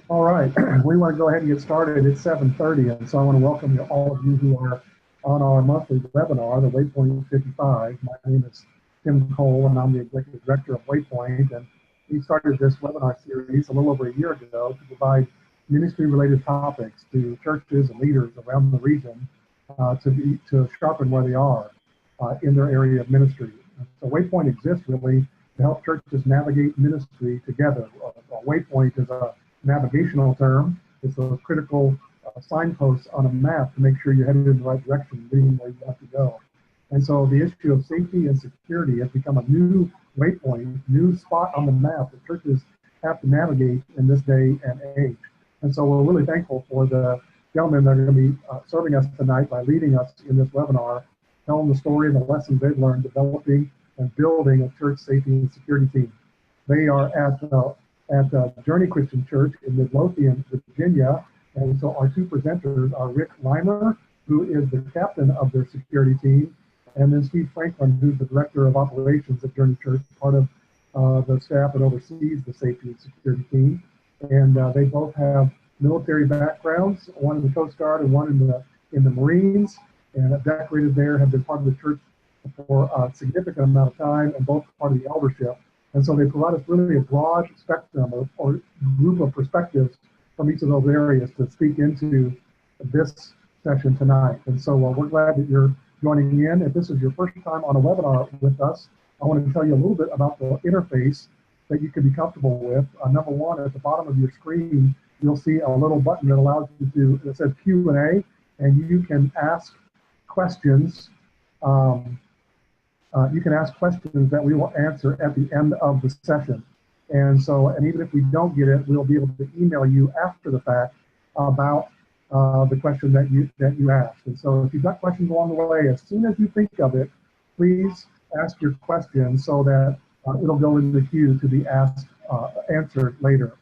All right, we want to go ahead and get started. It's 7:30, and so I want to welcome you, all of you who are on our monthly webinar, the Waypoint 55. My name is Tim Cole, and I'm the Executive Director of Waypoint, and we started this webinar series a little over a year ago to provide ministry-related topics to churches and leaders around the region to sharpen where they are in their area of ministry. So Waypoint exists really to help churches navigate ministry together. Waypoint is a navigational term. It's a critical signpost on a map to make sure you're headed in the right direction, leading where you have to go. And so the issue of safety and security has become a new waypoint, new spot on the map that churches have to navigate in this day and age. And so we're really thankful for the gentlemen that are going to be serving us tonight by leading us in this webinar, telling the story and the lessons they've learned developing and building a church safety and security team. They are at Journey Christian Church in Midlothian, Virginia. And so our two presenters are Rick Reimer, who is the captain of their security team, and then Steve Franklin, who's the director of operations at Journey Church, part of the staff that oversees the safety and security team. And they both have military backgrounds, one in the Coast Guard and one in the Marines, and decorated there, have been part of the church for a significant amount of time, and both part of the eldership. And so they provide us really a broad spectrum or group of perspectives from each of those areas to speak into this session tonight. And so we're glad that you're joining in. If this is your first time on a webinar with us, I want to tell you a little bit about the interface that you can be comfortable with. Number one, at the bottom of your screen, you'll see a little button that allows you to, that says Q&A, and you can ask questions. You can ask questions that we will answer at the end of the session. And so, and even if we don't get it, we'll be able to email you after the fact about the question that you asked. And so if you've got questions along the way, as soon as you think of it, please ask your question so that it'll go into the queue to be answered later.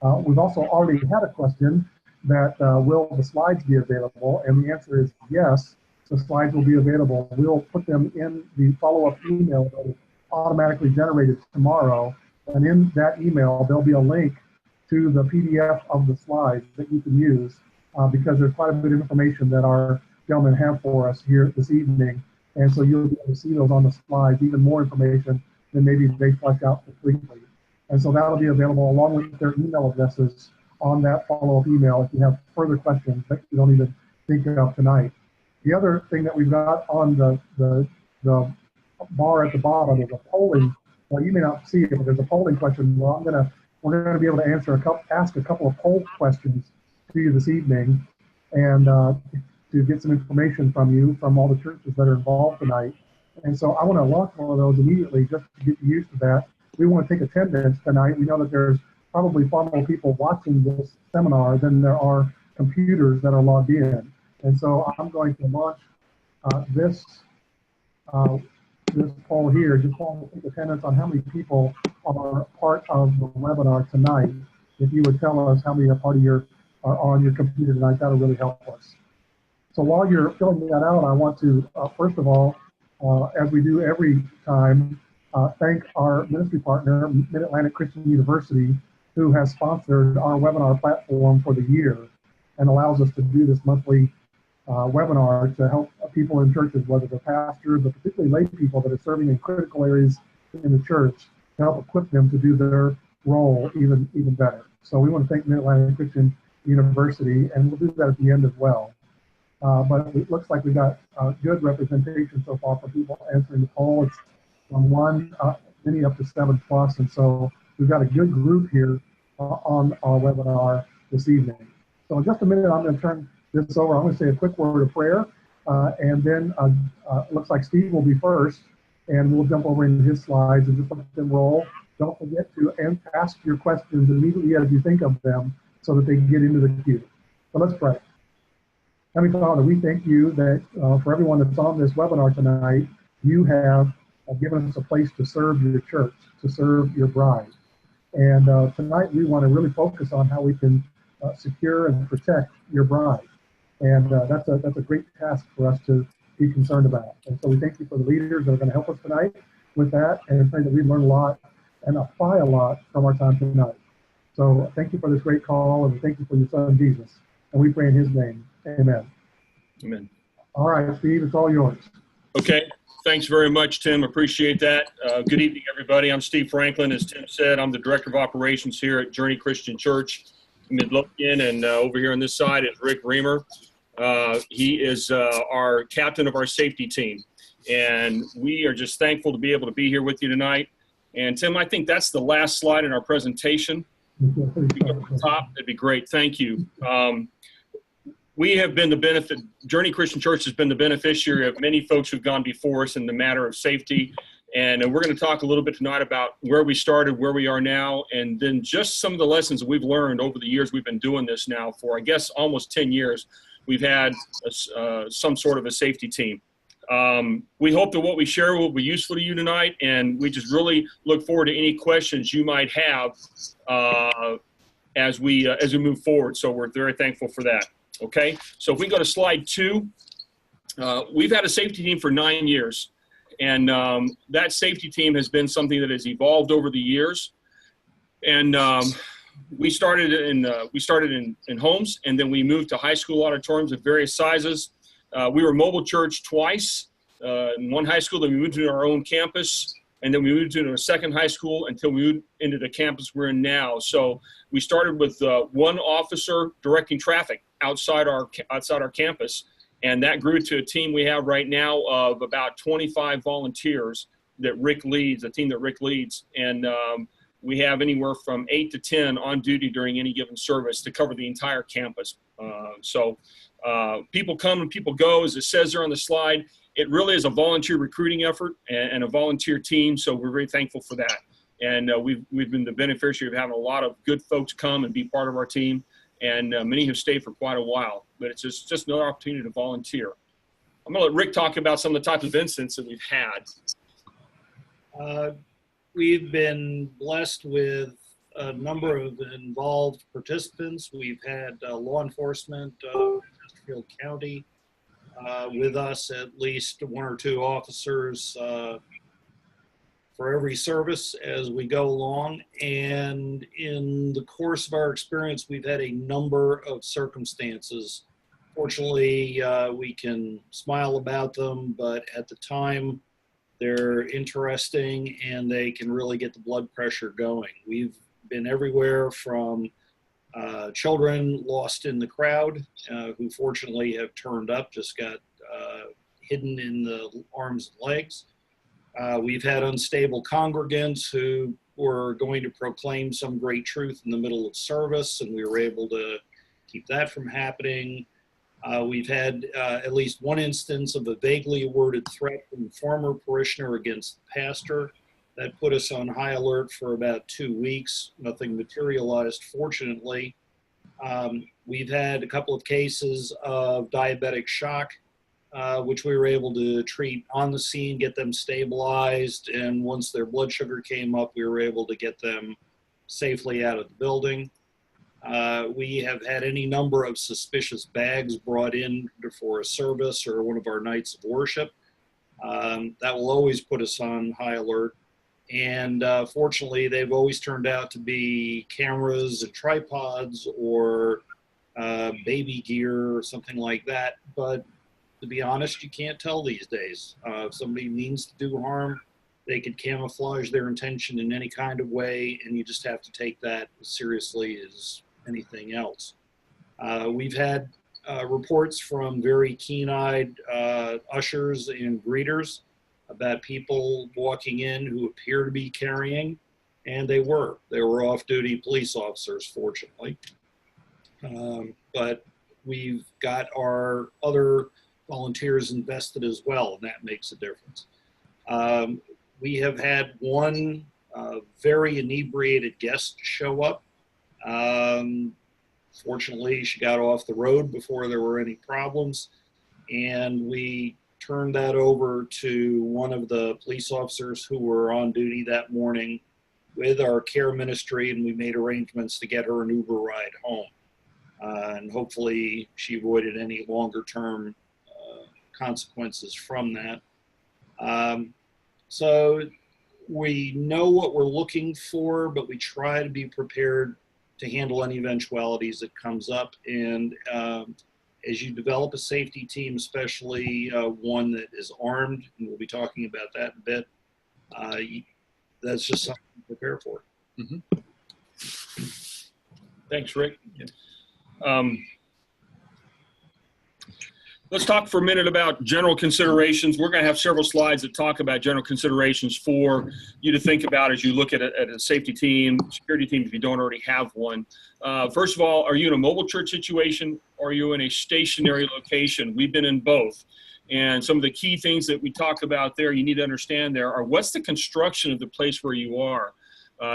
We've also already had a question that will the slides be available? And the answer is yes. The slides will be available. We'll put them in the follow-up email that is automatically generated tomorrow. And in that email, there'll be a link to the PDF of the slides that you can use because there's quite a bit of information that our gentlemen have for us here this evening. And so you'll be able to see those on the slides, even more information than maybe they flesh out completely. And so that'll be available along with their email addresses on that follow-up email if you have further questions that you don't even think of tonight. The other thing that we've got on the bar at the bottom is a polling. Well, you may not see it, but there's a polling question. Well, we're gonna be able to ask a couple of poll questions to you this evening, and to get some information from you from all the churches that are involved tonight. And so I want to launch one of those immediately just to get you used to that. We want to take attendance tonight. We know that there's probably far more people watching this seminar than there are computers that are logged in. And so I'm going to launch this poll here. Just want to take attendance on how many people are part of the webinar tonight. If you would tell us how many are on your computer tonight, that'll really help us. So while you're filling that out, I want to first of all, as we do every time, thank our ministry partner, Mid-Atlantic Christian University, who has sponsored our webinar platform for the year and allows us to do this monthly webinar to help people in churches, whether they're pastors, but particularly lay people that are serving in critical areas in the church, to help equip them to do their role even better. So we want to thank Mid-Atlantic Christian University, and we'll do that at the end as well. But it looks like we got good representation so far for people answering the poll. It's from 1, many up to 7+, and so we've got a good group here on our webinar this evening. So in just a minute, I'm going to turn this over. I'm going to say a quick word of prayer, and then it looks like Steve will be first, and we'll jump over into his slides and just let them roll. Don't forget to ask your questions immediately as you think of them so that they can get into the queue. So let's pray. Heavenly Father, we thank you that for everyone that's on this webinar tonight, you have given us a place to serve your church, to serve your bride. And tonight we want to really focus on how we can secure and protect your bride. And that's a great task for us to be concerned about. And so we thank you for the leaders that are going to help us tonight with that, and pray that we learn a lot and apply a lot from our time tonight. So thank you for this great call, and thank you for your son, Jesus. And we pray in his name. Amen. Amen. All right, Steve, it's all yours. Okay. Thanks very much, Tim. Appreciate that. Good evening, everybody. I'm Steve Franklin. As Tim said, I'm the Director of Operations here at Journey Christian Church in Midlothian, and over here on this side is Rick Reamer. He is our captain of our safety team, and we are just thankful to be able to be here with you tonight. And Tim, I think that's the last slide in our presentation. If you go to the top, that'd be great. Thank you. We have been Journey Christian Church has been the beneficiary of many folks who've gone before us in the matter of safety. And we're going to talk a little bit tonight about where we started, where we are now, and then just some of the lessons we've learned over the years we've been doing this now for, I guess, almost 10 years. We've had some sort of a safety team. We hope that what we share will be useful to you tonight, and we just really look forward to any questions you might have as we move forward. So we're very thankful for that. Okay, so if we go to slide 2, we've had a safety team for 9 years, and that safety team has been something that has evolved over the years. And we started in homes, and then we moved to high school auditoriums of various sizes. We were mobile church twice, in one high school, then we moved to our own campus, and then we moved to a second high school until we moved into the campus we're in now. So we started with one officer directing traffic outside our campus, and that grew to a team we have right now of about 25 volunteers that Rick leads, a team that Rick leads, and we have anywhere from 8 to 10 on duty during any given service to cover the entire campus. So people come and people go, as it says there on the slide. It really is a volunteer recruiting effort and a volunteer team, so we're very thankful for that. And we've been the beneficiary of having a lot of good folks come and be part of our team, and many have stayed for quite a while. But it's just another opportunity to volunteer. I'm going to let Rick talk about some of the types of incidents that we've had. We've been blessed with a number of involved participants. We've had law enforcement, Chesterfield County, with us, at least 1 or 2 officers for every service as we go along. And in the course of our experience, we've had a number of circumstances. Fortunately, we can smile about them, but at the time, they're interesting and they can really get the blood pressure going. We've been everywhere from children lost in the crowd who fortunately have turned up, just got hidden in the arms and legs. We've had unstable congregants who were going to proclaim some great truth in the middle of service, and we were able to keep that from happening. We've had at least one instance of a vaguely worded threat from a former parishioner against the pastor. That put us on high alert for about 2 weeks. Nothing materialized, fortunately. We've had a couple of cases of diabetic shock, which we were able to treat on the scene, get them stabilized, and once their blood sugar came up, we were able to get them safely out of the building. We have had any number of suspicious bags brought in for a service or one of our nights of worship. That will always put us on high alert. And fortunately, they've always turned out to be cameras and tripods or baby gear or something like that. But to be honest, you can't tell these days. If somebody means to do harm, they could camouflage their intention in any kind of way, and you just have to take that as seriously as anything else. We've had reports from very keen-eyed ushers and greeters about people walking in who appear to be carrying, and they were off-duty police officers, fortunately. But we've got our other volunteers invested as well, and that makes a difference. We have had one very inebriated guest show up. Fortunately, she got off the road before there were any problems, and we turned that over to one of the police officers who were on duty that morning with our care ministry, and we made arrangements to get her an Uber ride home. And hopefully she avoided any longer term consequences from that. So we know what we're looking for, but we try to be prepared to handle any eventualities that comes up. And as you develop a safety team, especially one that is armed, and we'll be talking about that in a bit, that's just something to prepare for. Mm-hmm. Thanks, Rick. Let's talk for a minute about general considerations. We're going to have several slides that talk about general considerations for you to think about as you look at a safety team, security team, if you don't already have one. First of all, are you in a mobile church situation or are you in a stationary location? We've been in both. And some of the key things that we talk about there, you need to understand there are, what's the construction of the place where you are?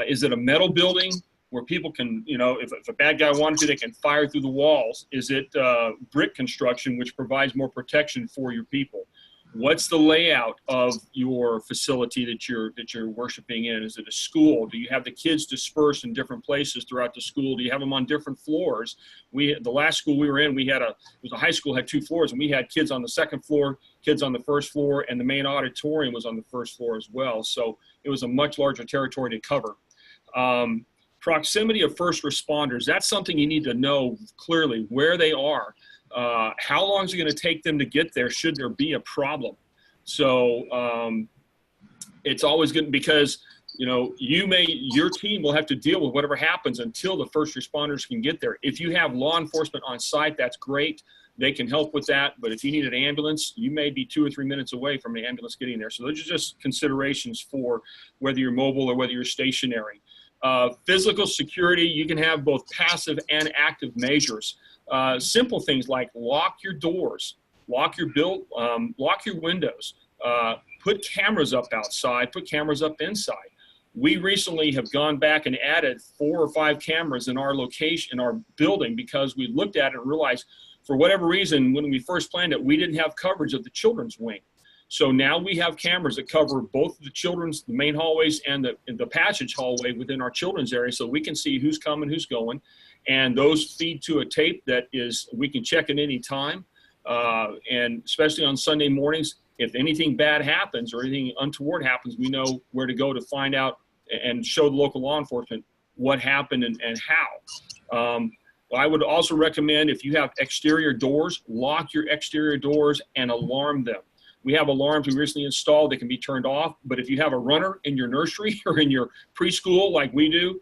Is it a metal building where people can, if a bad guy wanted to, they can fire through the walls? Is it brick construction, which provides more protection for your people? What's the layout of your facility that you're worshiping in? Is it a school? Do you have the kids dispersed in different places throughout the school? Do you have them on different floors? The last school we were in, it was a high school, had 2 floors, and we had kids on the second floor, kids on the first floor, and the main auditorium was on the first floor as well. So it was a much larger territory to cover. Proximity of first responders, that's something you need to know clearly, where they are. How long is it going to take them to get there should there be a problem? So it's always good because, your team will have to deal with whatever happens until the first responders can get there. If you have law enforcement on site, that's great. They can help with that. But if you need an ambulance, you may be 2 or 3 minutes away from the ambulance getting there. So those are just considerations for whether you're mobile or whether you're stationary. Physical security, you can have both passive and active measures. Simple things like lock your doors, lock your windows, put cameras up outside, put cameras up inside. We recently have gone back and added 4 or 5 cameras in our location, in our building, because we looked at it and realized for whatever reason, when we first planned it, we didn't have coverage of the children's wing. So now we have cameras that cover both the main hallways and the passage hallway within our children's area, so we can see who's coming, who's going. And those feed to a tape that we can check at any time. And especially on Sunday mornings, if anything bad happens or anything untoward happens, we know where to go to find out and show the local law enforcement what happened and how. I would also recommend, if you have exterior doors, lock your exterior doors and alarm them. We have alarms we recently installed that can be turned off, but if you have a runner in your nursery or in your preschool like we do,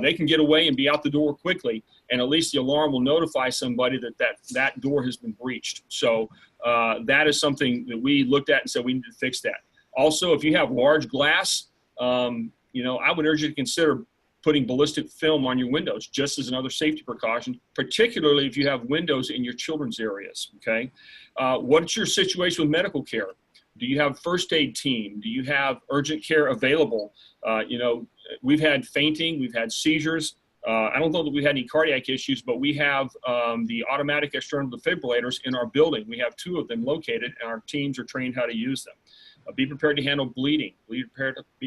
they can get away and be out the door quickly, and at least the alarm will notify somebody that door has been breached. So that is something that we looked at and said we need to fix that. Also, if you have large glass, I would urge you to consider putting ballistic film on your windows just as another safety precaution, particularly if you have windows in your children's areas, okay? What's your situation with medical care? Do you have first aid team? Do you have urgent care available? We've had fainting, we've had seizures. I don't know that we had any cardiac issues, but we have the automatic external defibrillators in our building. We have 2 of them located, and our teams are trained how to use them. Be prepared to handle bleeding. Be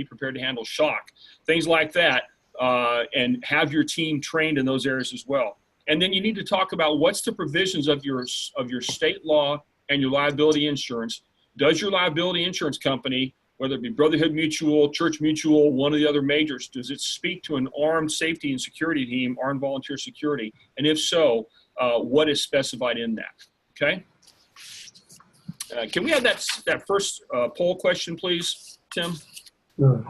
prepared to handle shock, things like that. And have your team trained in those areas as well. And then you need to talk about what's the provisions of your state law and your liability insurance. Does your liability insurance company, whether it be Brotherhood Mutual, Church Mutual, one of the other majors, does it speak to an armed safety and security team, armed volunteer security? And if so, what is specified in that? Okay. Can we have that first poll question, please, Tim? Sure.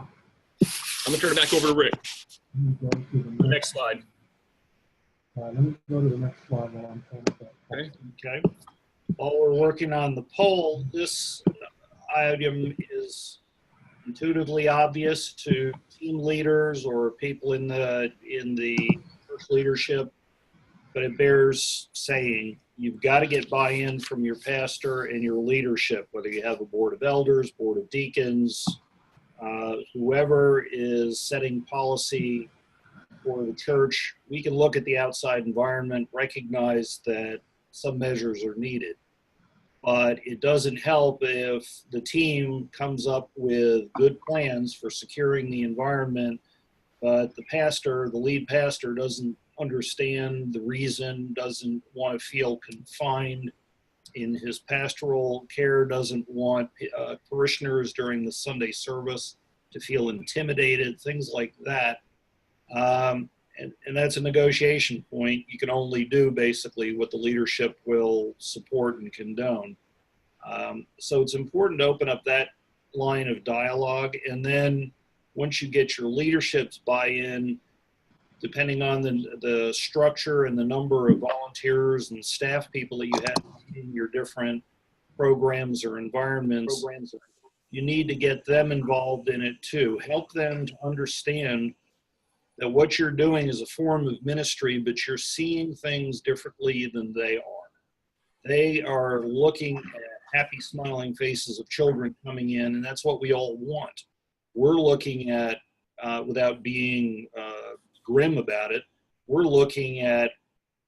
I'm going to turn it back over to Rick. The next slide. Let me go to the next slide while I'm pulling it up. Okay. While we're working on the poll, this item is intuitively obvious to team leaders or people in the church leadership, but it bears saying. You've got to get buy-in from your pastor and your leadership, whether you have a board of elders, board of deacons, whoever is setting policy for the church. We can look at the outside environment, recognize that some measures are needed, but it doesn't help if the team comes up with good plans for securing the environment, but the lead pastor doesn't understand the reason, doesn't want to feel confined in his pastoral care, doesn't want parishioners during the Sunday service to feel intimidated, things like that. And that's a negotiation point. You can only do basically what the leadership will support and condone. So it's important to open up that line of dialogue. And then once you get your leadership's buy-in, depending on the structure and the number of volunteers and staff people that you have in your different programs or environments, you need to get them involved in it too. Help them to understand that what you're doing is a form of ministry, but you're seeing things differently than they are. They are looking at happy, smiling faces of children coming in, and that's what we all want. We're looking at, without being grim about it, we're looking at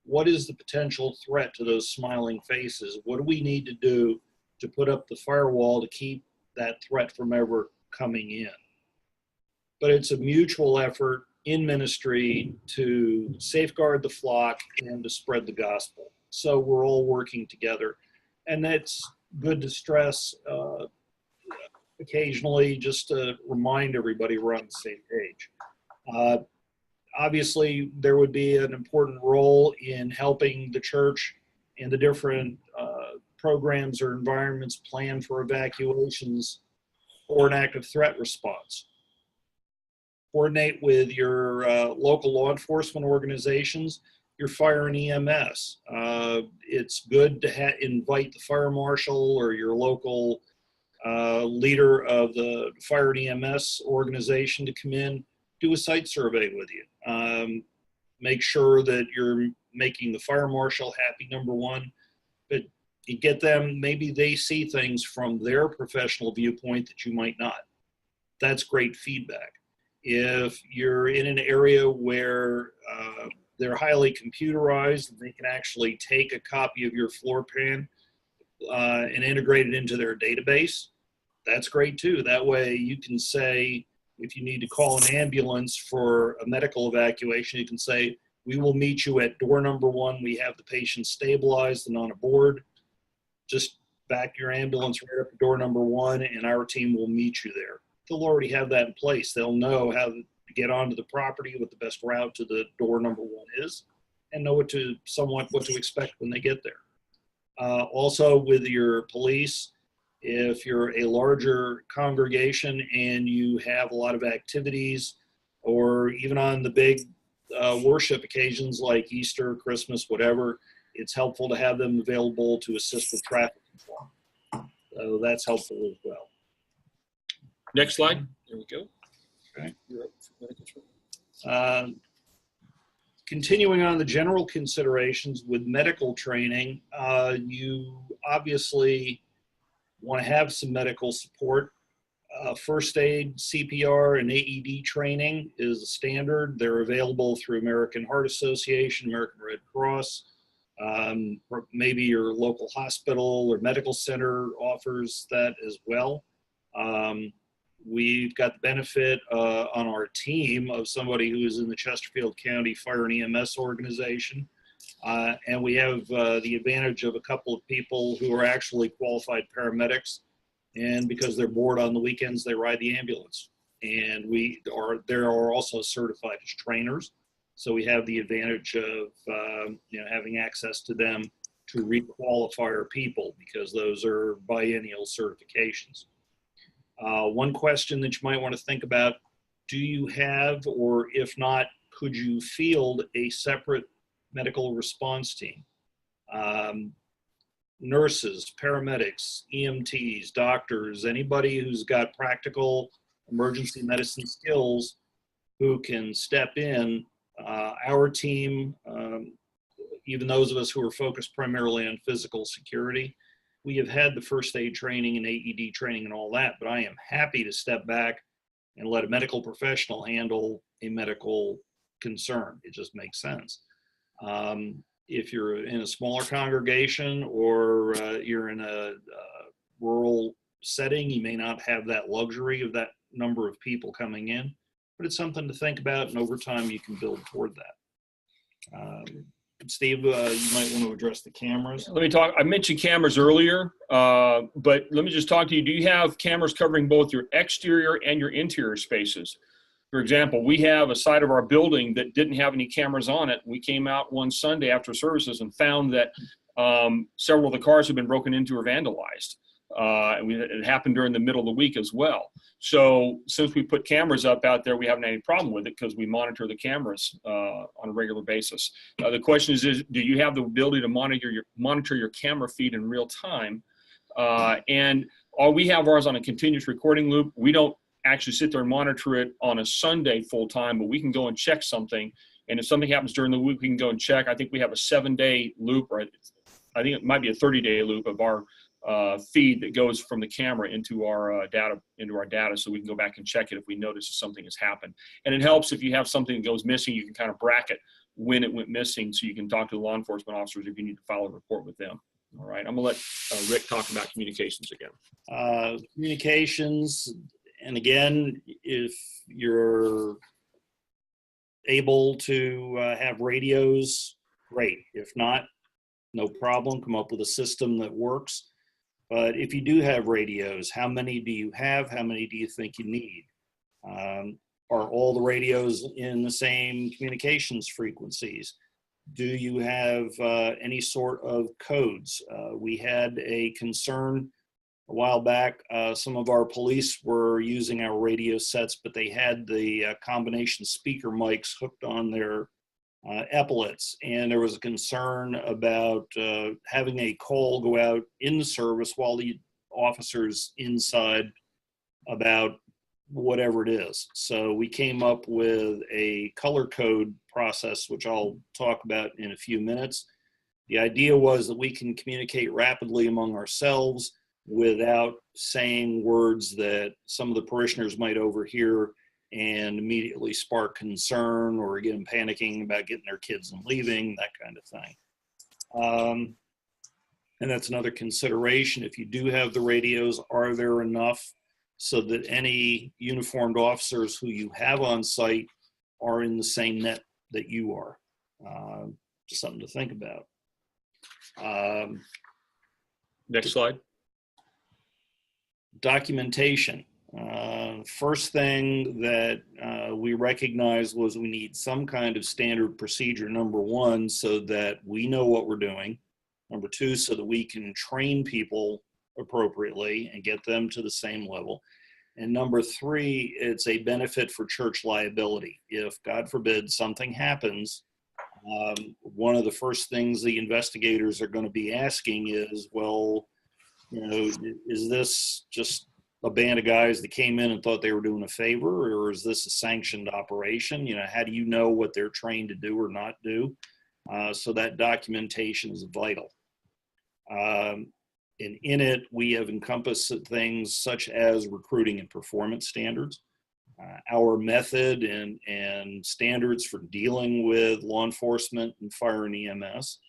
what is the potential threat to those smiling faces? What do we need to do to put up the firewall to keep that threat from ever coming in? But it's a mutual effort in ministry to safeguard the flock and to spread the gospel. So we're all working together. And that's good to stress occasionally, just to remind everybody we're on the same page. Obviously, there would be an important role in helping the church and the different programs or environments plan for evacuations or an active threat response. Coordinate with your local law enforcement organizations, your fire and EMS. It's good to invite the fire marshal or your local leader of the fire and EMS organization to come in, do a site survey with you. Make sure that you're making the fire marshal happy, number one, but you get them, maybe they see things from their professional viewpoint that you might not. That's great feedback. If you're in an area where they're highly computerized, they can actually take a copy of your floor plan and integrate it into their database. That's great too. That way you can say, if you need to call an ambulance for a medical evacuation, you can say, we will meet you at door number 1. We have the patient stabilized and on a board. Just back your ambulance right up to door number 1 and our team will meet you there. They'll already have that in place. They'll know how to get onto the property, what the best route to the door number 1 is, and know what to expect when they get there. Also with your police, if you're a larger congregation and you have a lot of activities, or even on the big worship occasions like Easter, Christmas, whatever, it's helpful to have them available to assist with traffic control. So that's helpful as well. Next slide. There we go. Okay. Continuing on the general considerations with medical training, you obviously want to have some medical support. First aid, CPR, and AED training is a standard. They're available through American Heart Association, American Red Cross. Maybe your local hospital or medical center offers that as well. We've got the benefit on our team of somebody who is in the Chesterfield County Fire and EMS organization. And we have the advantage of a couple of people who are actually qualified paramedics. And because they're bored on the weekends, they ride the ambulance. And there are also certified as trainers. So we have the advantage of having access to them to requalify our people, because those are biennial certifications. One question that you might want to think about, do you have, or if not, could you field a separate medical response team? Nurses, paramedics, EMTs, doctors, anybody who's got practical emergency medicine skills who can step in. Our team, even those of us who are focused primarily on physical security, we have had the first aid training and AED training and all that, but I am happy to step back and let a medical professional handle a medical concern. It just makes sense. If you're in a smaller congregation or you're in a rural setting, you may not have that luxury of that number of people coming in, but it's something to think about, and over time you can build toward that. Steve, you might want to address the cameras. Let me talk. I mentioned cameras earlier, but let me just talk to you. Do you have cameras covering both your exterior and your interior spaces? For example, we have a side of our building that didn't have any cameras on it. We came out one Sunday after services and found that several of the cars had been broken into or vandalized. It happened during the middle of the week as well. So since we put cameras up out there, we haven't had any problem with it because we monitor the cameras on a regular basis. The question is, do you have the ability to monitor your camera feed in real time? And we have ours on a continuous recording loop. We don't actually sit there and monitor it on a Sunday full time, but we can go and check something. And if something happens during the week, we can go and check. I think we have a 7-day loop, or I think it might be a 30-day loop of our feed that goes from the camera into our data, so we can go back and check it if we notice something has happened. And it helps if you have something that goes missing, you can kind of bracket when it went missing, so you can talk to the law enforcement officers if you need to file a report with them. All right, I'm gonna let Rick talk about communications again. Communications, and again, if you're able to have radios, great. If not, no problem. Come up with a system that works. But if you do have radios, how many do you have? How many do you think you need? Are all the radios in the same communications frequencies? Do you have any sort of codes? We had a concern a while back. Some of our police were using our radio sets, but they had the combination speaker mics hooked on their epaulets, and there was a concern about having a call go out in the service while the officer's inside about whatever it is. So we came up with a color code process, which I'll talk about in a few minutes. The idea was that we can communicate rapidly among ourselves without saying words that some of the parishioners might overhear and immediately spark concern or get them panicking about getting their kids and leaving, that kind of thing. And that's another consideration. If you do have the radios, are there enough so that any uniformed officers who you have on site are in the same net that you are? Just something to think about. Next slide. Documentation. First thing that we recognized was we need some kind of standard procedure, number one, so that we know what we're doing. Number two, so that we can train people appropriately and get them to the same level. And number three, it's a benefit for church liability. If, God forbid, something happens, one of the first things the investigators are going to be asking is, well, you know, is this just a band of guys that came in and thought they were doing a favor, or is this a sanctioned operation? You know, how do you know what they're trained to do or not do? So that documentation is vital. And in it, we have encompassed things such as recruiting and performance standards, our method and standards for dealing with law enforcement and fire and EMS,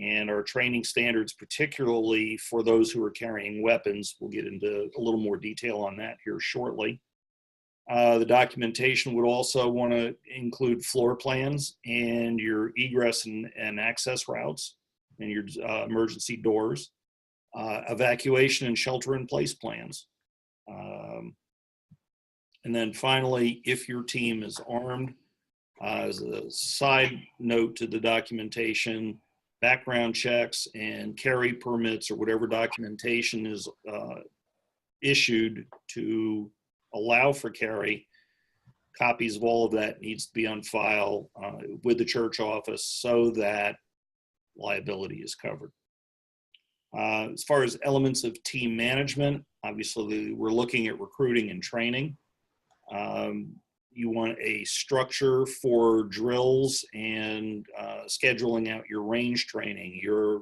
and our training standards, particularly for those who are carrying weapons. We'll get into a little more detail on that here shortly. The documentation would also want to include floor plans and your egress and access routes and your emergency doors, evacuation and shelter-in-place plans. And then finally, if your team is armed, as a side note to the documentation, background checks and carry permits or whatever documentation is issued to allow for carry, copies of all of that needs to be on file with the church office so that liability is covered. As far as elements of team management, obviously we're looking at recruiting and training. You want a structure for drills and scheduling out your range training, your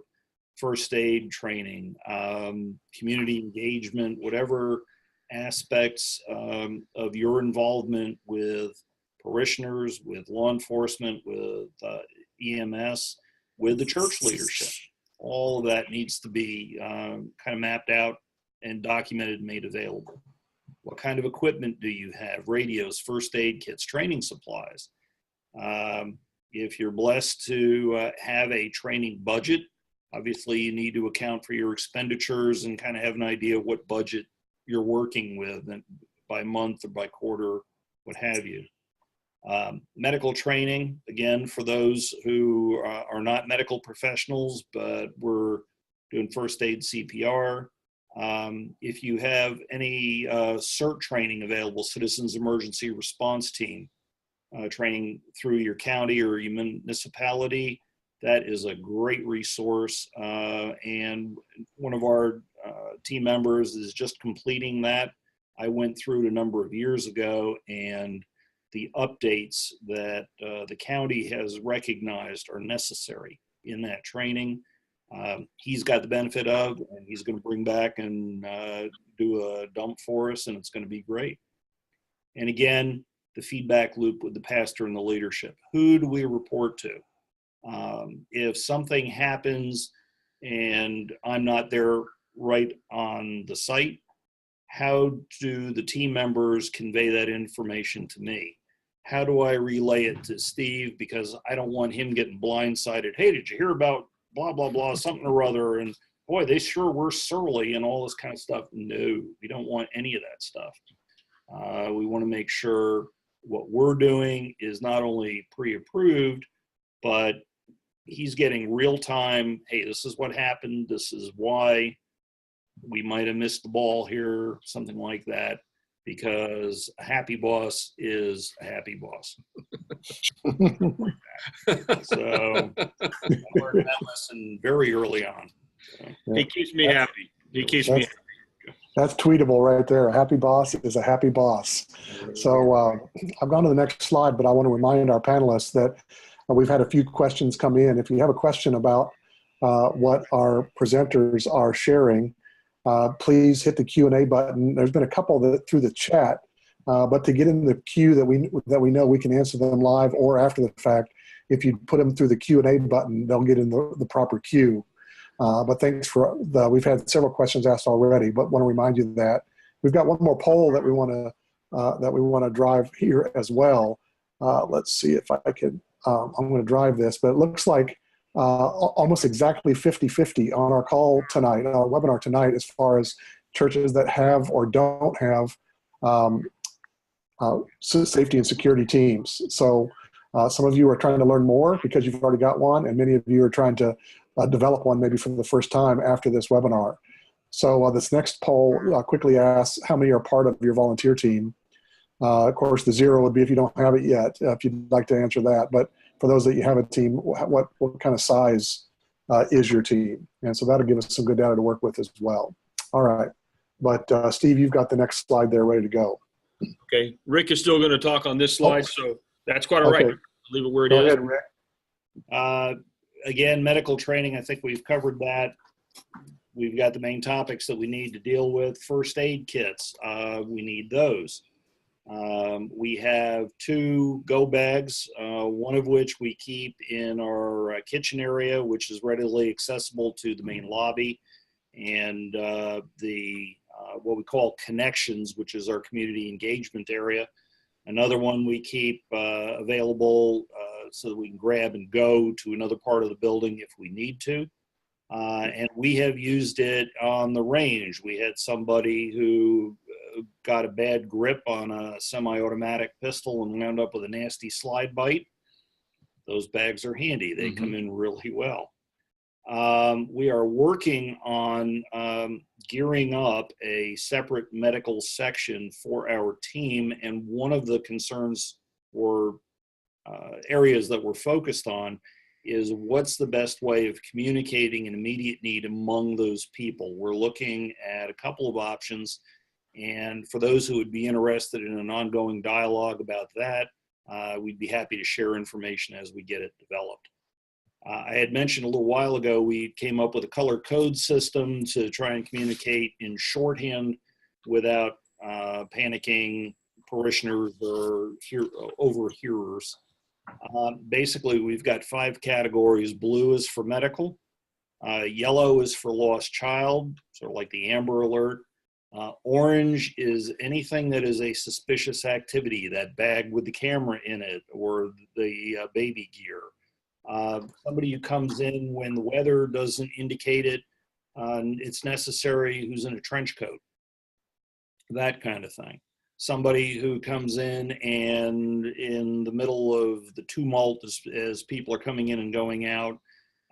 first aid training, community engagement, whatever aspects of your involvement with parishioners, with law enforcement, with EMS, with the church leadership. All of that needs to be kind of mapped out and documented and made available. What kind of equipment do you have? Radios, first aid kits, training supplies. If you're blessed to have a training budget, obviously you need to account for your expenditures and kind of have an idea of what budget you're working with by month or by quarter what have you. Medical training, again, for those who are not medical professionals, but we're doing first aid CPR. If you have any CERT training available, Citizens Emergency Response Team training through your county or your municipality, that is a great resource. And one of our team members is just completing that. I went through it a number of years ago, and the updates that the county has recognized are necessary in that training. He's got the benefit of, and he's going to bring back and do a dump for us, and it's going to be great. And again, the feedback loop with the pastor and the leadership. Who do we report to? If something happens and I'm not there right on the site, how do the team members convey that information to me? How do I relay it to Steve? Because I don't want him getting blindsided. Hey, did you hear about blah, blah, blah, something or other? And boy, they sure were surly and all this kind of stuff. No, we don't want any of that stuff. We want to make sure what we're doing is not only pre-approved, but he's getting real time. Hey, this is what happened. This is why we might have missed the ball here, something like that, because a happy boss is a happy boss. So I learned that lesson very early on. So. He keeps me happy. He keeps me happy. That's tweetable right there. A happy boss is a happy boss. So I've gone to the next slide, but I want to remind our panelists that we've had a few questions come in. If you have a question about what our presenters are sharing, please hit the Q&A button. There's been a couple that through the chat, but to get in the queue that we know we can answer them live or after the fact, if you put them through the Q&A button, they'll get in the proper queue. But thanks for we've had several questions asked already, but want to remind you that we've got one more poll that we want to drive here as well. Let's see if I can. I'm going to drive this, but it looks like almost exactly 50-50 on our call tonight, our webinar tonight, as far as churches that have or don't have safety and security teams. So some of you are trying to learn more because you've already got one, and many of you are trying to develop one maybe for the first time after this webinar. So this next poll quickly asks how many are part of your volunteer team. Of course, the 0 would be if you don't have it yet, if you'd like to answer that. But for those that you have a team, what kind of size is your team? And so that'll give us some good data to work with as well. All right. But Steve, you've got the next slide there ready to go. Okay. Rick is still going to talk on this slide, so that's quite all right. Okay. Leave it where it Go is. ahead, Rick. Again, medical training, I think we've covered that. We've got the main topics that we need to deal with. First aid kits, we need those. We have 2 go bags, one of which we keep in our kitchen area, which is readily accessible to the main lobby, and the what we call connections, which is our community engagement area. Another one we keep available so that we can grab and go to another part of the building if we need to. And we have used it on the range. We had somebody who got a bad grip on a semi-automatic pistol and wound up with a nasty slide bite. Those bags are handy. They come in really well. We are working on gearing up a separate medical section for our team, and one of the concerns or areas that we're focused on is what's the best way of communicating an immediate need among those people. We're looking at a couple of options, and for those who would be interested in an ongoing dialogue about that, we'd be happy to share information as we get it developed. I had mentioned a little while ago, we came up with a color code system to try and communicate in shorthand without panicking parishioners or overhearers. Basically, we've got 5 categories. Blue is for medical. Yellow is for lost child, sort of like the Amber Alert. Orange is anything that is a suspicious activity, that bag with the camera in it or the baby gear. Somebody who comes in when the weather doesn't indicate it, it's necessary, who's in a trench coat, that kind of thing. somebody who comes in and in the middle of the tumult as people are coming in and going out,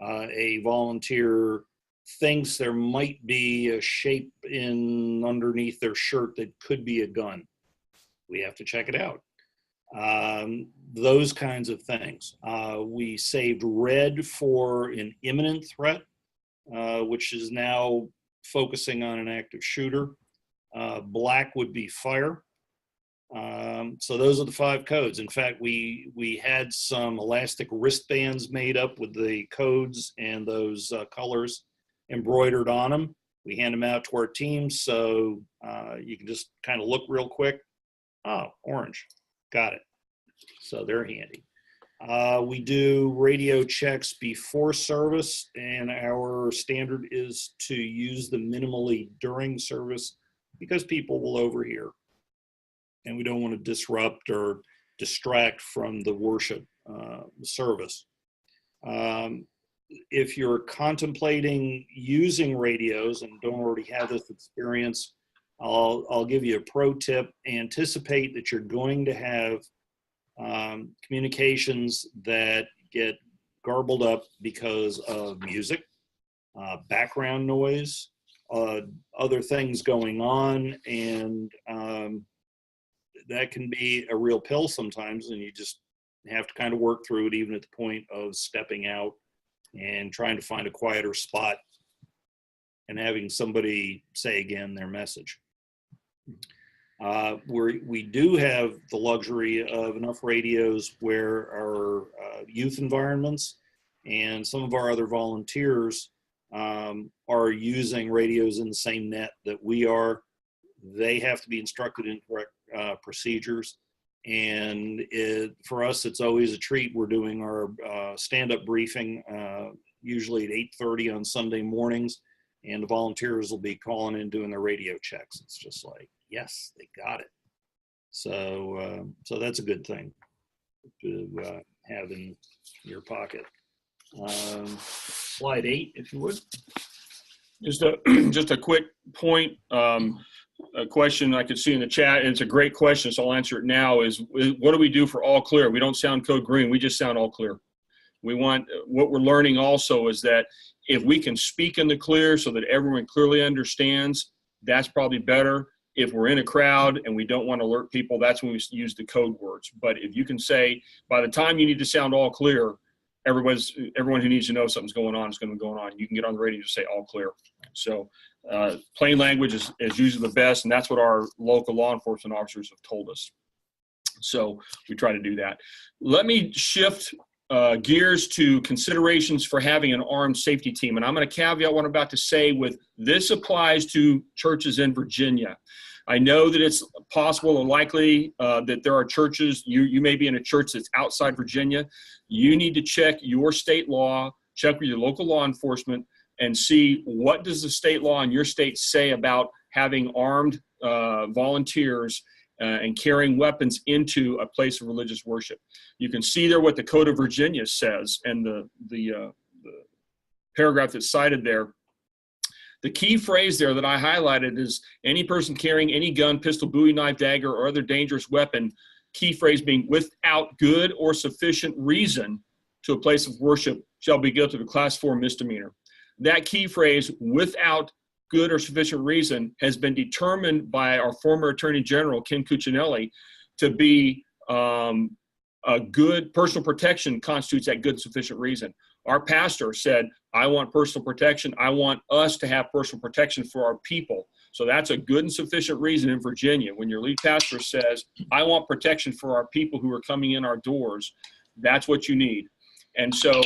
a volunteer thinks there might be a shape in underneath their shirt that could be a gun. We have to check it out. Those kinds of things. We saved red for an imminent threat, which is now focusing on an active shooter. Black would be fire. So those are the 5 codes. In fact, we had some elastic wristbands made up with the codes and those colors embroidered on them. We hand them out to our teams, so you can just kind of look real quick. Oh, orange, got it. So they're handy. We do radio checks before service, and our standard is to use them minimally during service because people will overhear, and we don't want to disrupt or distract from the worship service. If you're contemplating using radios and don't already have this experience, I'll give you a pro tip. Anticipate that you're going to have communications that get garbled up because of music, background noise, other things going on, and that can be a real pill sometimes, and you just have to kind of work through it, even at the point of stepping out and trying to find a quieter spot and having somebody say again their message. We do have the luxury of enough radios where our youth environments and some of our other volunteers are using radios in the same net that we are. They have to be instructed in correct procedures. And for us, it's always a treat. We're doing our stand-up briefing, usually at 8:30 on Sunday mornings, and the volunteers will be calling in doing their radio checks. It's just like, yes, they got it. So that's a good thing to have in your pocket. Slide 8, if you would. Just a quick point. A question I could see in the chat, and it's a great question, so I'll answer it now, is what do we do for all clear? We don't sound code green, we just sound all clear. What we're learning also is that if we can speak in the clear so that everyone clearly understands, that's probably better. If we're in a crowd and we don't want to alert people, that's when we use the code words. But if you can say, by the time you need to sound all clear, everyone who needs to know something's going on is going to be going on. You can get on the radio to say all clear. So plain language is usually the best, and that's what our local law enforcement officers have told us. So we try to do that. Let me shift gears to considerations for having an armed safety team. And I'm going to caveat what I'm about to say with this applies to churches in Virginia. I know that it's possible and likely that there are churches, you may be in a church that's outside Virginia. You need to check your state law, check with your local law enforcement, and see what does the state law in your state say about having armed volunteers and carrying weapons into a place of religious worship. You can see there what the Code of Virginia says, and the paragraph that's cited there. The key phrase there that I highlighted is any person carrying any gun, pistol, bowie knife, dagger, or other dangerous weapon, key phrase being without good or sufficient reason to a place of worship shall be guilty of a class 4 misdemeanor. That key phrase, without good or sufficient reason, has been determined by our former Attorney General, Ken Cuccinelli, to be a good personal protection constitutes that good and sufficient reason. Our pastor said, I want personal protection. I want us to have personal protection for our people. So that's a good and sufficient reason in Virginia. When your lead pastor says, I want protection for our people who are coming in our doors, that's what you need. And so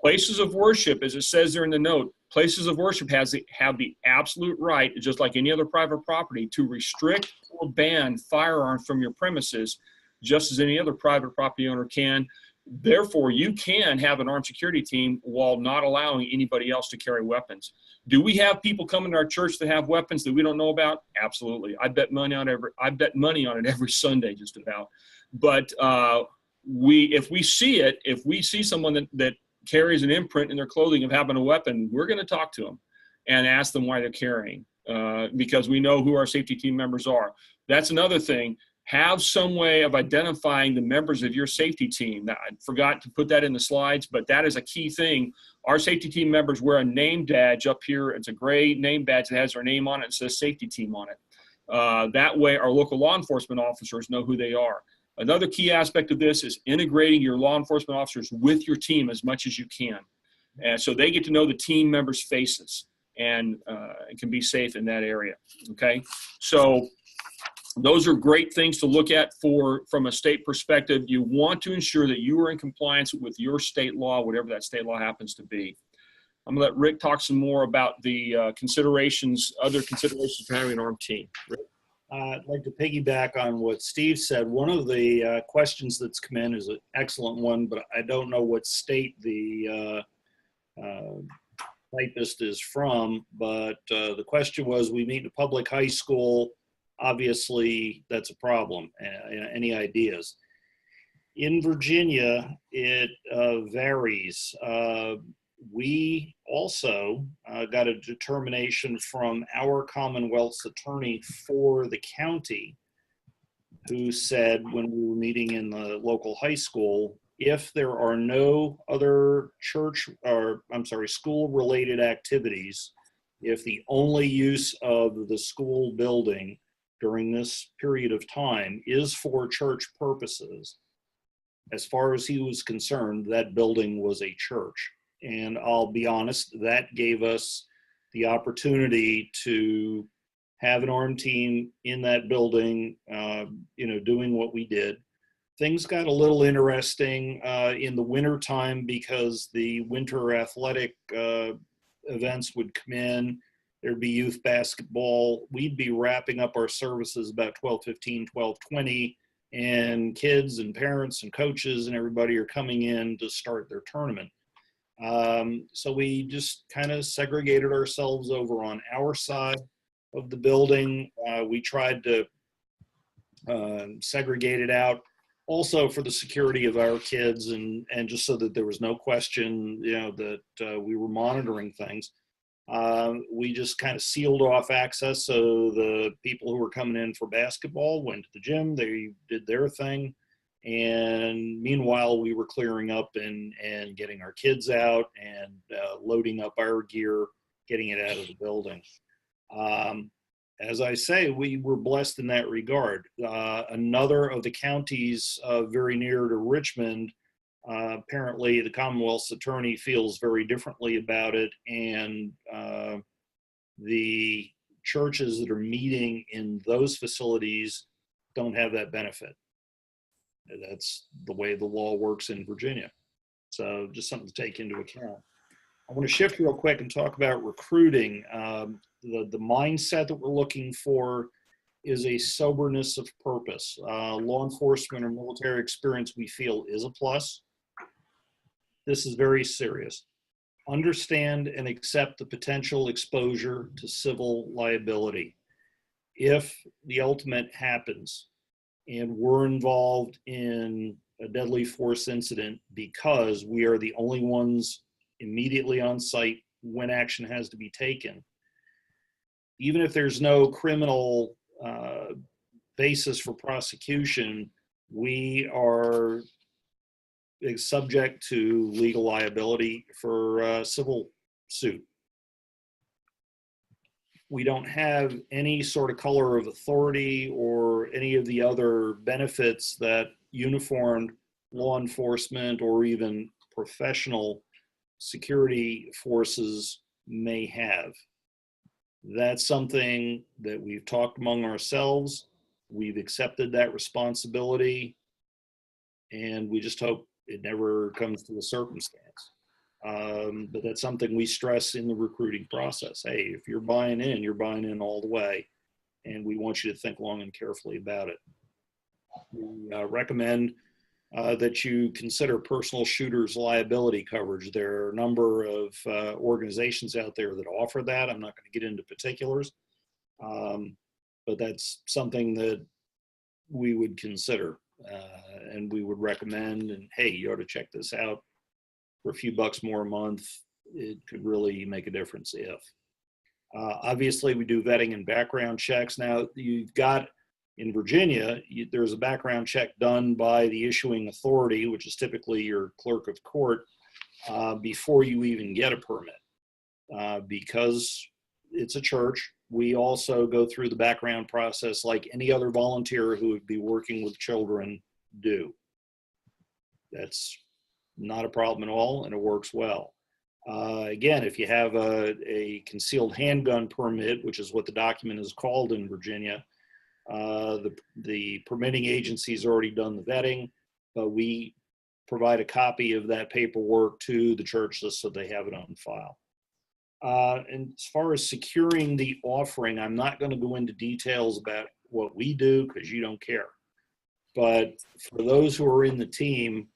places of worship, as it says there in the note, places of worship have the absolute right, just like any other private property, to restrict or ban firearms from your premises, just as any other private property owner can. Therefore, you can have an armed security team while not allowing anybody else to carry weapons. Do we have people coming to our church that have weapons that we don't know about? Absolutely. I bet money on it every Sunday, just about. But if we see someone that carries an imprint in their clothing of having a weapon, we're going to talk to them and ask them why they're carrying, because we know who our safety team members are. That's another thing. have some way of identifying the members of your safety team. Now, I forgot to put that in the slides, but that is a key thing. Our safety team members wear a name badge up here. It's a gray name badge that has their name on it and says safety team on it. That way our local law enforcement officers know who they are. Another key aspect of this is integrating your law enforcement officers with your team as much as you can. And so they get to know the team members' faces and can be safe in that area, okay? So those are great things to look at from a state perspective. You want to ensure that you are in compliance with your state law, whatever that state law happens to be. I'm gonna let Rick talk some more about the other considerations for having an armed team. Rick? I'd like to piggyback on what Steve said. One of the questions that's come in is an excellent one, but I don't know what state the typist is from, but the question was, we meet in a public high school. Obviously, that's a problem. Any ideas? In Virginia, it varies. We also got a determination from our Commonwealth's attorney for the county, who said when we were meeting in the local high school, if there are no other school-related activities, if the only use of the school building during this period of time is for church purposes, as far as he was concerned, that building was a church. And I'll be honest, that gave us the opportunity to have an armed team in that building, doing what we did. Things got a little interesting in the winter time because the winter athletic events would come in. There'd be youth basketball. We'd be wrapping up our services about 12:15, 12:20, and kids and parents and coaches and everybody are coming in to start their tournament. So we just kind of segregated ourselves over on our side of the building. We tried to segregate it out also for the security of our kids and just so that there was no question, that we were monitoring things. We just kind of sealed off access, so the people who were coming in for basketball went to the gym, they did their thing, and meanwhile we were clearing up and getting our kids out and loading up our gear, getting it out of the building. As I say, we were blessed in that regard. Another of the counties very near to Richmond, apparently the Commonwealth's attorney feels very differently about it, and the churches that are meeting in those facilities don't have that benefit. That's the way the law works in Virginia. So just something to take into account. I want to shift real quick and talk about recruiting. The mindset that we're looking for is a soberness of purpose. Law enforcement or military experience, we feel, is a plus. This is very serious. Understand and accept the potential exposure to civil liability. If the ultimate happens and we're involved in a deadly force incident because we are the only ones immediately on site when action has to be taken, even if there's no criminal basis for prosecution, we are subject to legal liability for a civil suit. We don't have any sort of color of authority or any of the other benefits that uniformed law enforcement or even professional security forces may have. That's something that we've talked among ourselves. We've accepted that responsibility, and we just hope it never comes to a circumstance. But that's something we stress in the recruiting process. Hey, if you're buying in all the way, and we want you to think long and carefully about it. We recommend that you consider personal shooters liability coverage. There are a number of organizations out there that offer that. I'm not going to get into particulars, but that's something that we would consider and we would recommend. And hey, you ought to check this out. For a few bucks more a month, it could really make a difference if. Obviously, we do vetting and background checks. Now, you've got In Virginia, there's a background check done by the issuing authority, which is typically your clerk of court, before you even get a permit. Because it's a church, we also go through the background process like any other volunteer who would be working with children do. That's not a problem at all, and it works well. Again, if you have a concealed handgun permit, which is what the document is called in Virginia, the permitting agency's already done the vetting, but we provide a copy of that paperwork to the church just so they have it on file. And as far as securing the offering, I'm not going to go into details about what we do because you don't care. But for those who are in the team,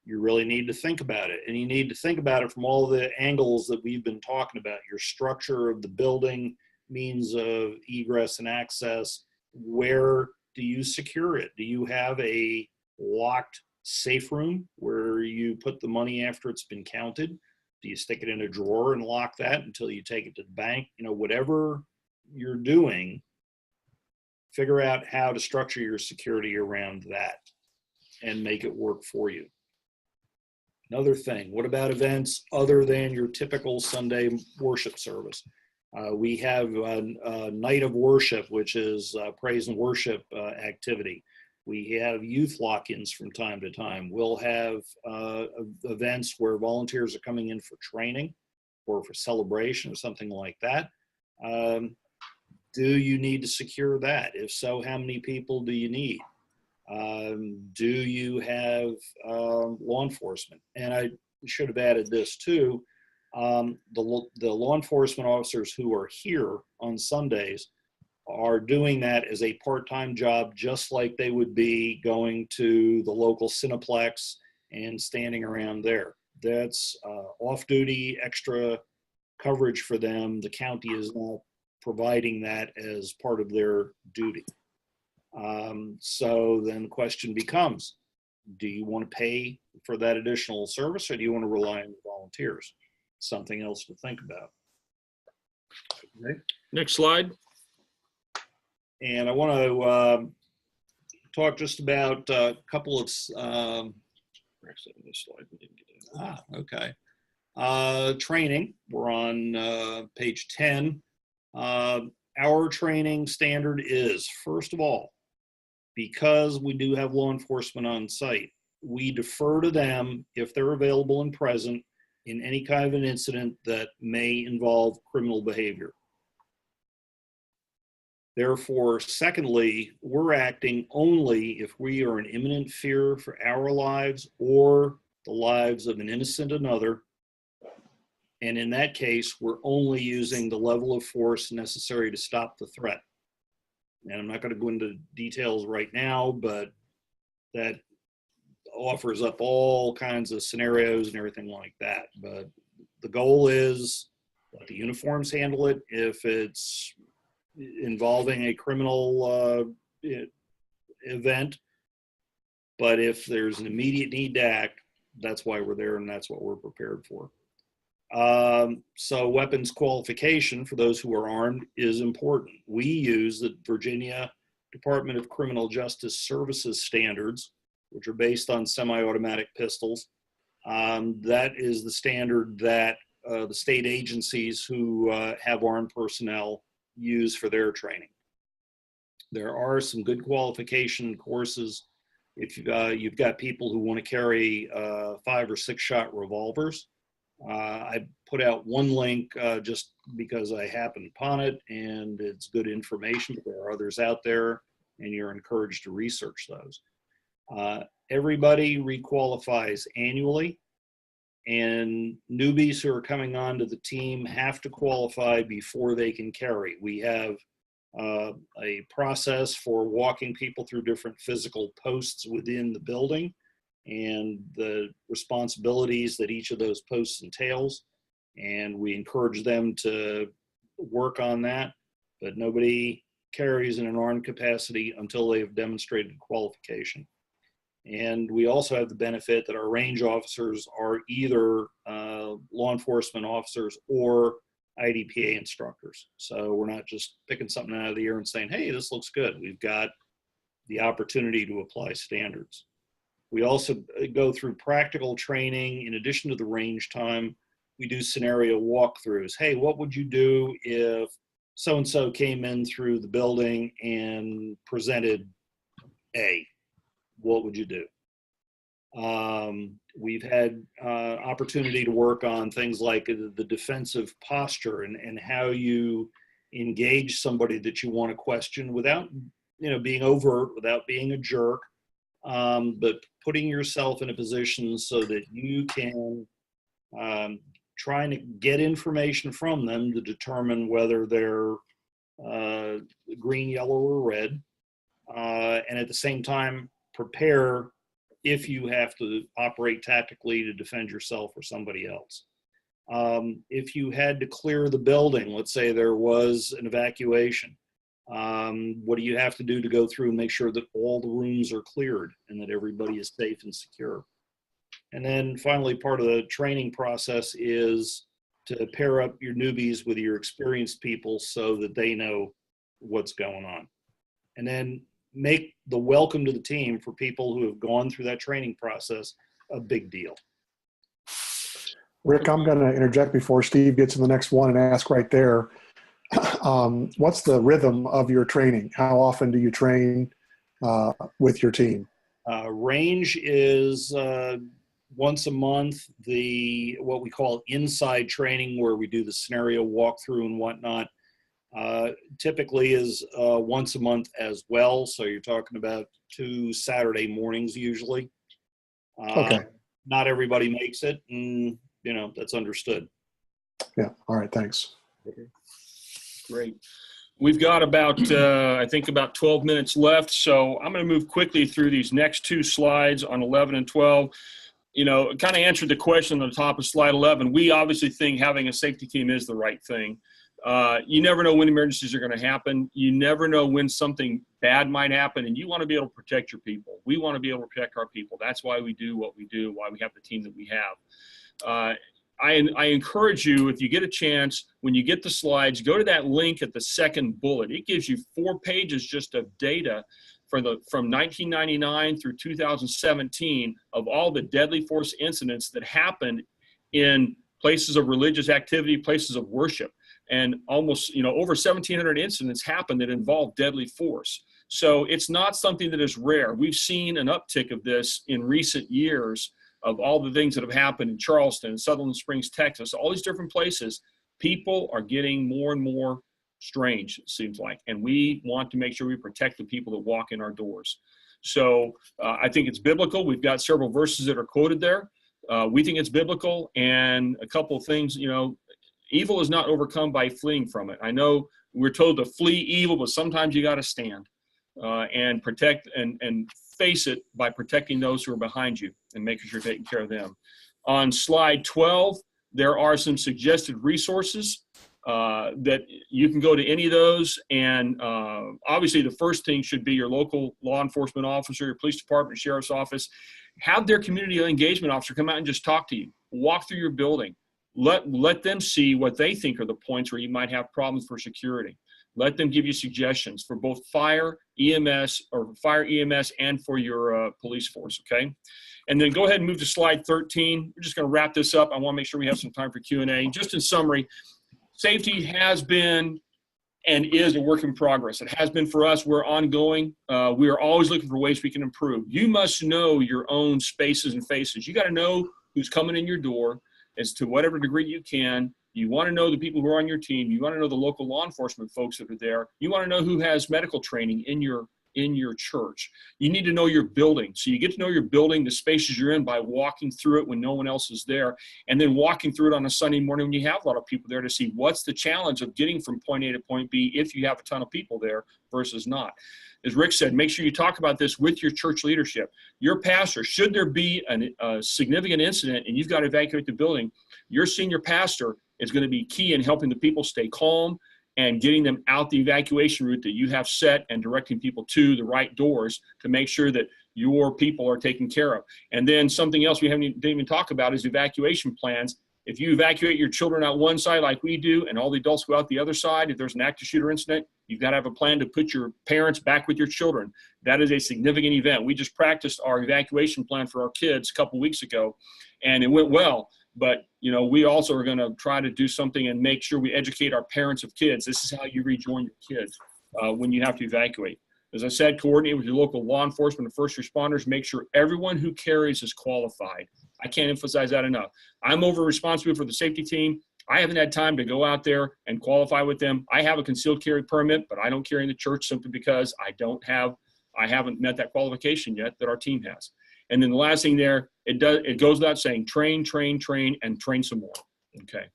you really need to think about it. And you need to think about it from all the angles that we've been talking about. Your structure of the building, means of egress and access. Where do you secure it? Do you have a locked safe room where you put the money after it's been counted? Do you stick it in a drawer and lock that until you take it to the bank? You know, whatever you're doing, figure out how to structure your security around that and make it work for you. Another thing, what about events other than your typical Sunday worship service? We have a night of worship, which is praise and worship activity. We have youth lock-ins from time to time. We'll have events where volunteers are coming in for training or for celebration or something like that. Do you need to secure that? If so, how many people do you need? Do you have law enforcement? And I should have added this too. The law enforcement officers who are here on Sundays are doing that as a part-time job, just like they would be going to the local Cineplex and standing around there. That's off-duty extra coverage for them. The county is not providing that as part of their duty. So then the question becomes, do you want to pay for that additional service, or do you want to rely on the volunteers? Something else to think about. Okay. Next slide. And I want to talk just about a couple of training. We're on page 10. Our training standard is, first of all, because we do have law enforcement on site, we defer to them if they're available and present in any kind of an incident that may involve criminal behavior. Therefore, secondly, we're acting only if we are in imminent fear for our lives or the lives of an innocent another. And in that case, we're only using the level of force necessary to stop the threat. And I'm not going to go into details right now, but that offers up all kinds of scenarios and everything like that. But the goal is let the uniforms handle it. If it's involving a criminal event, but if there's an immediate need to act, that's why we're there and that's what we're prepared for. So weapons qualification for those who are armed is important. We use the Virginia Department of Criminal Justice Services standards, which are based on semi-automatic pistols. That is the standard that the state agencies who have armed personnel use for their training. There are some good qualification courses. If you've got people who want to carry 5 or 6 shot revolvers, I put out one link just because I happened upon it and it's good information, but there are others out there and you're encouraged to research those. Everybody requalifies annually, and newbies who are coming onto the team have to qualify before they can carry. We have a process for walking people through different physical posts within the building and the responsibilities that each of those posts entails. And we encourage them to work on that, but nobody carries in an armed capacity until they have demonstrated qualification. And we also have the benefit that our range officers are either law enforcement officers or IDPA instructors. So we're not just picking something out of the air and saying, hey, this looks good. We've got the opportunity to apply standards. We also go through practical training. In addition to the range time, we do scenario walkthroughs. Hey, what would you do if so-and-so came in through the building and presented A? What would you do? We've had opportunity to work on things like the defensive posture and how you engage somebody that you want to question without, being overt, without being a jerk, but putting yourself in a position so that you can trying to get information from them to determine whether they're green, yellow, or red, and at the same time prepare if you have to operate tactically to defend yourself or somebody else. If you had to clear the building, let's say there was an evacuation, what do you have to do to go through and make sure that all the rooms are cleared and that everybody is safe and secure? And then finally, part of the training process is to pair up your newbies with your experienced people so that they know what's going on. And then make the welcome to the team for people who have gone through that training process a big deal. Rick, I'm going to interject before Steve gets to the next one and ask right there. What's the rhythm of your training? How often do you train with your team? Range is once a month. What we call inside training, where we do the scenario walkthrough and whatnot, typically is once a month as well. So you're talking about 2 Saturday mornings usually. Okay. Not everybody makes it, and that's understood. Yeah. All right. Thanks. Okay. Great. We've got about, I think about 12 minutes left. So I'm going to move quickly through these next 2 slides on 11 and 12. Kind of answered the question on the top of slide 11. We obviously think having a safety team is the right thing. You never know when emergencies are going to happen. You never know when something bad might happen, and you want to be able to protect your people. We want to be able to protect our people. That's why we do what we do, why we have the team that we have. I encourage you, if you get a chance, when you get the slides, go to that link at the second bullet. It gives you 4 pages just of data from 1999 through 2017 of all the deadly force incidents that happened in places of religious activity, places of worship. And almost, over 1,700 incidents happened that involved deadly force. So it's not something that is rare. We've seen an uptick of this in recent years, of all the things that have happened in Charleston, Sutherland Springs, Texas, all these different places. People are getting more and more strange, it seems like. And we want to make sure we protect the people that walk in our doors. So I think it's biblical. We've got several verses that are quoted there. We think it's biblical. And a couple of things, evil is not overcome by fleeing from it. I know we're told to flee evil, but sometimes you got to stand and protect and face it by protecting those who are behind you and making sure you're taking care of them. On slide 12, there are some suggested resources that you can go to any of those. And obviously the first thing should be your local law enforcement officer, your police department, sheriff's office. Have their community engagement officer come out and just talk to you. Walk through your building. Let them see what they think are the points where you might have problems for security. Let them give you suggestions for both fire, EMS, and for your police force, okay? And then go ahead and move to slide 13. We're just going to wrap this up. I want to make sure we have some time for Q&A. Just in summary, safety has been and is a work in progress. It has been for us. We're ongoing. We are always looking for ways we can improve. You must know your own spaces and faces. You got to know who's coming in your door as to whatever degree you can. You want to know the people who are on your team. You want to know the local law enforcement folks that are there. You want to know who has medical training in your church. You need to know your building. So you get to know your building, the spaces you're in, by walking through it when no one else is there, and then walking through it on a Sunday morning when you have a lot of people there to see what's the challenge of getting from point A to point B if you have a ton of people there versus not. As Rick said, make sure you talk about this with your church leadership. Your pastor, should there be a significant incident and you've got to evacuate the building, your senior pastor is going to be key in helping the people stay calm and getting them out the evacuation route that you have set and directing people to the right doors to make sure that your people are taken care of. And then something else we didn't even talk about is evacuation plans. If you evacuate your children out one side like we do and all the adults go out the other side, if there's an active shooter incident, You've got to have a plan to put your parents back with your children. That is a significant event. We just practiced our evacuation plan for our kids a couple weeks ago, and it went well. But, you know, we also are going to try to do something and make sure we educate our parents of kids. This is how you rejoin your kids when you have to evacuate. As I said, coordinate with your local law enforcement and first responders. Make sure everyone who carries is qualified. I can't emphasize that enough. I'm over responsible for the safety team. I haven't had time to go out there and qualify with them. I have a concealed carry permit, but I don't carry in the church simply because I haven't met that qualification yet that our team has. And then the last thing there, it goes without saying, train, train, train, and train some more. Okay.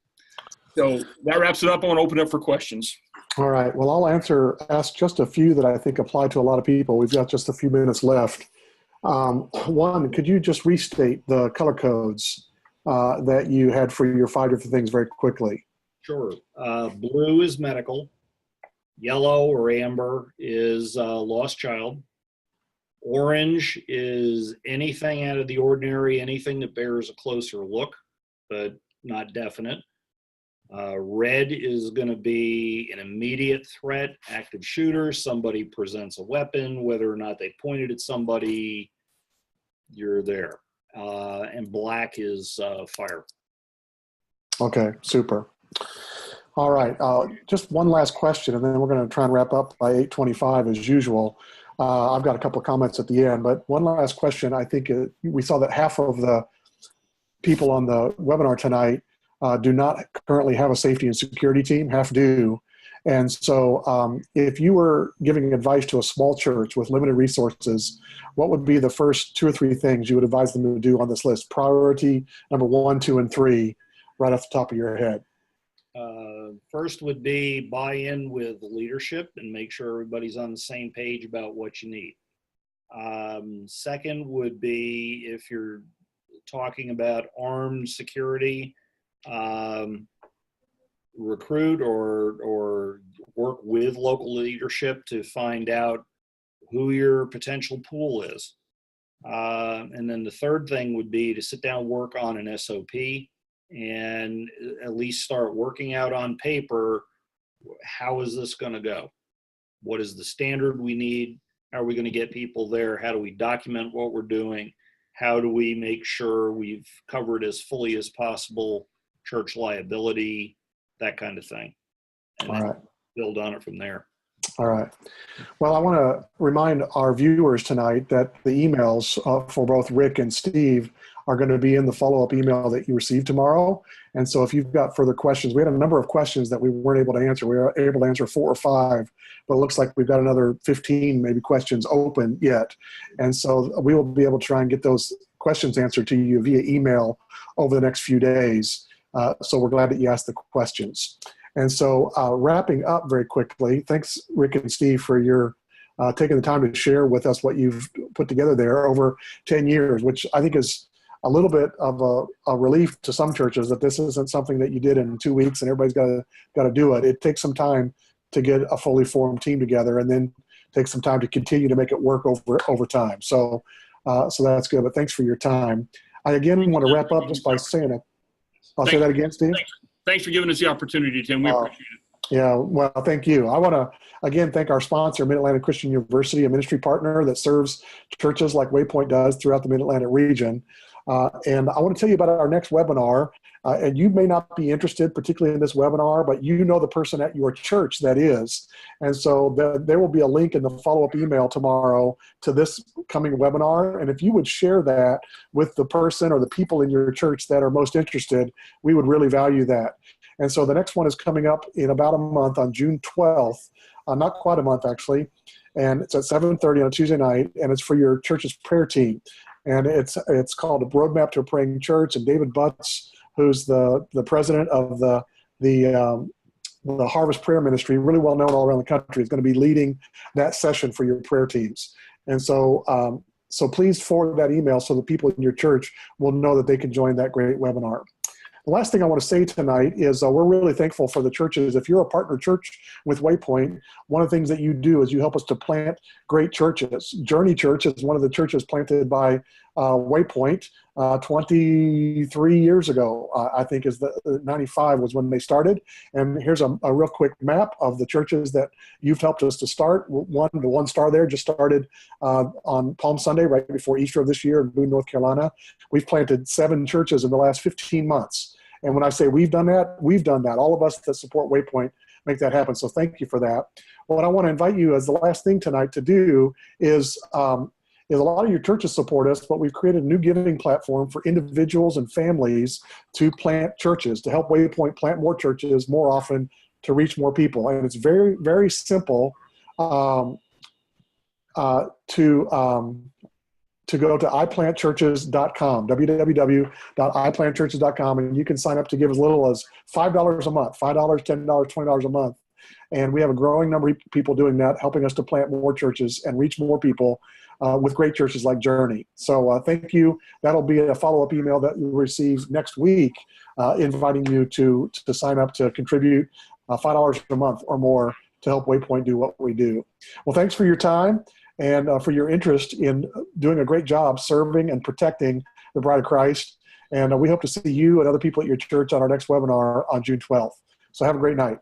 So that wraps it up. I want to open up for questions. All right. Well, I'll ask just a few that I think apply to a lot of people. We've got just a few minutes left. One, could you just restate the color codes that you had for your 5 different things very quickly? Sure. Blue is medical. Yellow or amber is lost child. Orange is anything out of the ordinary, anything that bears a closer look, but not definite. Red is going to be an immediate threat, active shooter. Somebody presents a weapon, whether or not they pointed at somebody, you're there. And black is fire. Okay, super. All right, just one last question, and then we're going to try and wrap up by 8:25 as usual. I've got a couple of comments at the end, but one last question. I think we saw that half of the people on the webinar tonight do not currently have a safety and security team, half do. And so if you were giving advice to a small church with limited resources, what would be the first 2 or 3 things you would advise them to do on this list? Priority number 1, 2, and 3, right off the top of your head. First would be buy in with leadership and make sure everybody's on the same page about what you need. Second would be, if you're talking about armed security, recruit or work with local leadership to find out who your potential pool is. And then the third thing would be to sit down, work on an SOP, and at least start working out on paper, how is this going to go? What is the standard we need? How are we going to get people there? How do we document what we're doing? How do we make sure we've covered as fully as possible church liability, that kind of thing? And all right, build on it from there. All right. Well, I want to remind our viewers tonight that the emails for both Rick and Steve are going to be in the follow-up email that you receive tomorrow. And so if you've got further questions, we had a number of questions that we weren't able to answer. We were able to answer 4 or 5, but it looks like we've got another 15 maybe questions open yet. And so we will be able to try and get those questions answered to you via email over the next few days. So we're glad that you asked the questions. And so wrapping up very quickly, thanks Rick and Steve for your taking the time to share with us what you've put together there over 10 years, which I think is a little bit of a relief to some churches that this isn't something that you did in 2 weeks and everybody's got to do it. It takes some time to get a fully formed team together, and then takes some time to continue to make it work over time. So that's good, but thanks for your time. I again want to wrap up just by saying, I'll say that again, Steve. Thanks for giving us the opportunity, Tim. We appreciate it. Yeah, well, thank you. I want to, again, thank our sponsor, Mid-Atlantic Christian University, a ministry partner that serves churches like Waypoint does throughout the Mid-Atlantic region. And I want to tell you about our next webinar. And you may not be interested particularly in this webinar, but you know the person at your church that is. And so there will be a link in the follow-up email tomorrow to this coming webinar. And if you would share that with the person or the people in your church that are most interested, we would really value that. And so the next one is coming up in about a month on June 12th, not quite a month actually. And it's at 7:30 on a Tuesday night, and it's for your church's prayer team. And it's called A Roadmap to a Praying Church. And David Butts, who's the president of the Harvest Prayer Ministry, really well known all around the country, is going to be leading that session for your prayer teams. And so so please forward that email so the people in your church will know that they can join that great webinar. The last thing I want to say tonight is we're really thankful for the churches. If you're a partner church with Waypoint, one of the things that you do is you help us to plant great churches. Journey Church is one of the churches planted by Waypoint 23 years ago, I think is the 95 was when they started. And here's a real quick map of the churches that you've helped us to start. The one star there just started on Palm Sunday, right before Easter of this year in Boone, North Carolina. We've planted 7 churches in the last 15 months. And when I say we've done that, all of us that support Waypoint make that happen. So thank you for that. What I want to invite you as the last thing tonight to do is a lot of your churches support us, but we've created a new giving platform for individuals and families to plant churches, to help Waypoint plant more churches more often, to reach more people. And it's very, very simple to go to iplantchurches.com, www.iplantchurches.com, and you can sign up to give as little as $5 a month, $5, $10, $20 a month. And we have a growing number of people doing that, helping us to plant more churches and reach more people with great churches like Journey. So thank you. That'll be a follow-up email that you'll receive next week, inviting you to sign up to contribute $5 a month or more to help Waypoint do what we do. Well, thanks for your time and for your interest in doing a great job serving and protecting the Bride of Christ. And we hope to see you and other people at your church on our next webinar on June 12th. So have a great night.